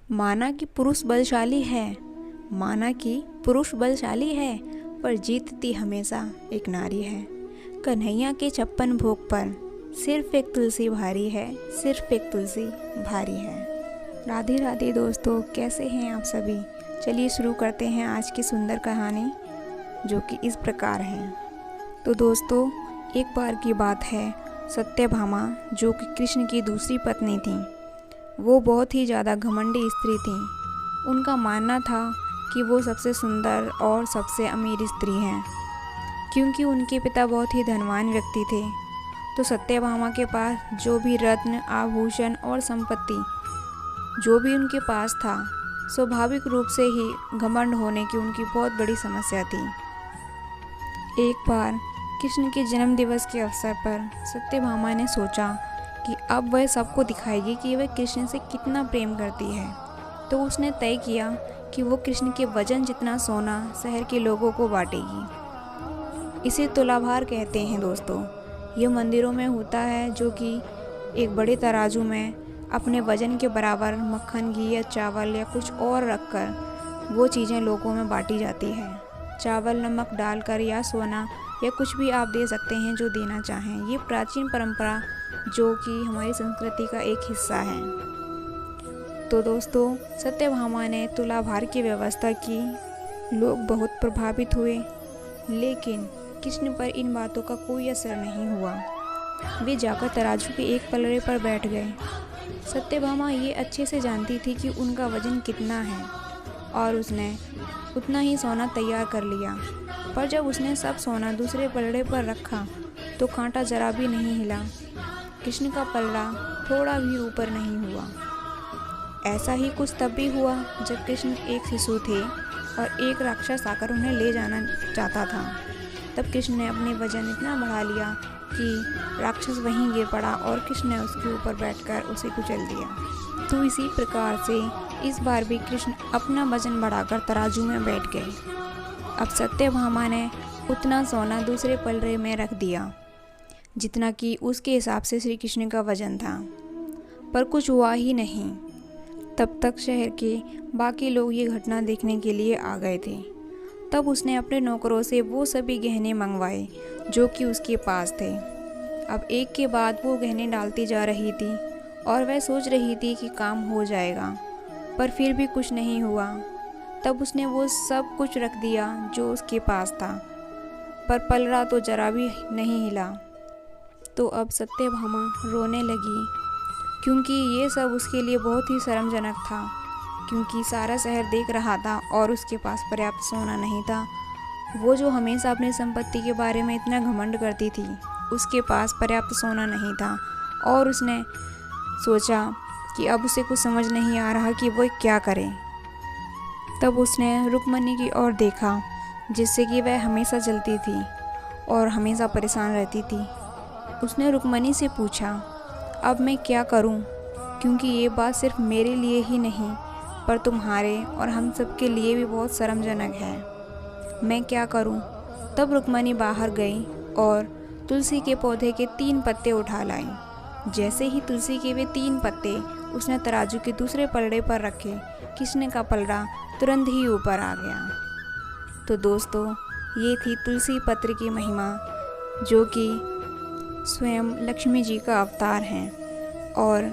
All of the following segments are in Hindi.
माना कि पुरुष बलशाली है, माना कि पुरुष बलशाली है, पर जीतती हमेशा एक नारी है। कन्हैया के 56 भोग पर सिर्फ एक तुलसी भारी है, सिर्फ एक तुलसी भारी है। राधे राधे दोस्तों, कैसे हैं आप सभी। चलिए शुरू करते हैं आज की सुंदर कहानी, जो कि इस प्रकार है। तो दोस्तों, एक बार की बात है, सत्यभामा जो कि कृष्ण की दूसरी पत्नी थी, वो बहुत ही ज़्यादा घमंडी स्त्री थी। उनका मानना था कि वो सबसे सुंदर और सबसे अमीर स्त्री हैं, क्योंकि उनके पिता बहुत ही धनवान व्यक्ति थे। तो सत्यभामा के पास जो भी रत्न, आभूषण और संपत्ति जो भी उनके पास था, स्वाभाविक रूप से ही घमंड होने की उनकी बहुत बड़ी समस्या थी। एक बार कृष्ण के जन्म दिवस के अवसर पर सत्यभामा ने सोचा कि अब वह सबको दिखाएगी कि वह कृष्ण से कितना प्रेम करती है। तो उसने तय किया कि वो कृष्ण के वजन जितना सोना शहर के लोगों को बांटेगी। इसे तुलाभार कहते हैं दोस्तों। यह मंदिरों में होता है, जो कि एक बड़े तराजू में अपने वजन के बराबर मक्खन, घी या चावल या कुछ और रखकर वो चीज़ें लोगों में बांटी जाती है। चावल, नमक डालकर या सोना या कुछ भी आप दे सकते हैं जो देना चाहें। ये प्राचीन परंपरा जो कि हमारी संस्कृति का एक हिस्सा है। तो दोस्तों, सत्यभामा ने तुलाभार की व्यवस्था की। लोग बहुत प्रभावित हुए, लेकिन कृष्ण पर इन बातों का कोई असर नहीं हुआ। वे जाकर तराजू के एक पलड़े पर बैठ गए। सत्यभामा ये अच्छे से जानती थी कि उनका वजन कितना है, और उसने उतना ही सोना तैयार कर लिया। पर जब उसने सब सोना दूसरे पलड़े पर रखा तो कांटा जरा भी नहीं हिला। कृष्ण का पलड़ा थोड़ा भी ऊपर नहीं हुआ। ऐसा ही कुछ तब भी हुआ जब कृष्ण एक शिशु थे और एक राक्षस आकर उन्हें ले जाना चाहता था। तब कृष्ण ने अपने वजन इतना बढ़ा लिया कि राक्षस वहीं गिर पड़ा और कृष्ण ने उसके ऊपर बैठकर उसे कुचल दिया। तो इसी प्रकार से इस बार भी कृष्ण अपना वजन बढ़ाकर तराजू में बैठ गए। अब सत्यभामा ने उतना सोना दूसरे पलड़े में रख दिया जितना कि उसके हिसाब से श्री कृष्ण का वजन था, पर कुछ हुआ ही नहीं। तब तक शहर के बाकी लोग ये घटना देखने के लिए आ गए थे। तब उसने अपने नौकरों से वो सभी गहने मंगवाए जो कि उसके पास थे। अब एक के बाद वो गहने डालती जा रही थी और वह सोच रही थी कि काम हो जाएगा, पर फिर भी कुछ नहीं हुआ। तब उसने वो सब कुछ रख दिया जो उसके पास था, पर पलड़ा तो जरा भी नहीं हिला। तो अब सत्यभामा रोने लगी, क्योंकि ये सब उसके लिए बहुत ही शर्मजनक था, क्योंकि सारा शहर देख रहा था और उसके पास पर्याप्त सोना नहीं था। वो जो हमेशा अपनी संपत्ति के बारे में इतना घमंड करती थी, उसके पास पर्याप्त सोना नहीं था। और उसने सोचा कि अब उसे कुछ समझ नहीं आ रहा कि वो क्या करे। तब उसने रुक्मणी की ओर देखा, जिससे कि वह हमेशा जलती थी और हमेशा परेशान रहती थी। उसने रुक्मणी से पूछा, अब मैं क्या करूं? क्योंकि ये बात सिर्फ मेरे लिए ही नहीं, पर तुम्हारे और हम सब के लिए भी बहुत शर्मजनक है। मैं क्या करूं? तब रुक्मणी बाहर गई और तुलसी के पौधे के 3 पत्ते उठा लाई। जैसे ही तुलसी के वे 3 पत्ते उसने तराजू के दूसरे पलड़े पर रखे, कृष्ण का पलड़ा तुरंत ही ऊपर आ गया। तो दोस्तों, ये थी तुलसी पत्र की महिमा, जो कि स्वयं लक्ष्मी जी का अवतार हैं। और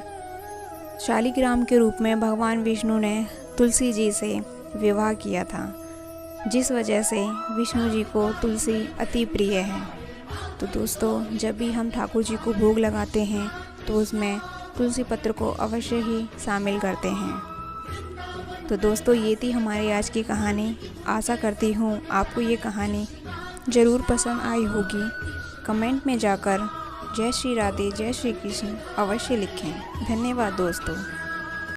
शालिग्राम के रूप में भगवान विष्णु ने तुलसी जी से विवाह किया था, जिस वजह से विष्णु जी को तुलसी अति प्रिय है। तो दोस्तों, जब भी हम ठाकुर जी को भोग लगाते हैं तो उसमें तुलसी पत्र को अवश्य ही शामिल करते हैं। तो दोस्तों, ये थी हमारी आज की कहानी। आशा करती हूँ आपको ये कहानी ज़रूर पसंद आई होगी। कमेंट में जाकर जय श्री राधे, जय श्री कृष्ण अवश्य लिखें। धन्यवाद दोस्तों।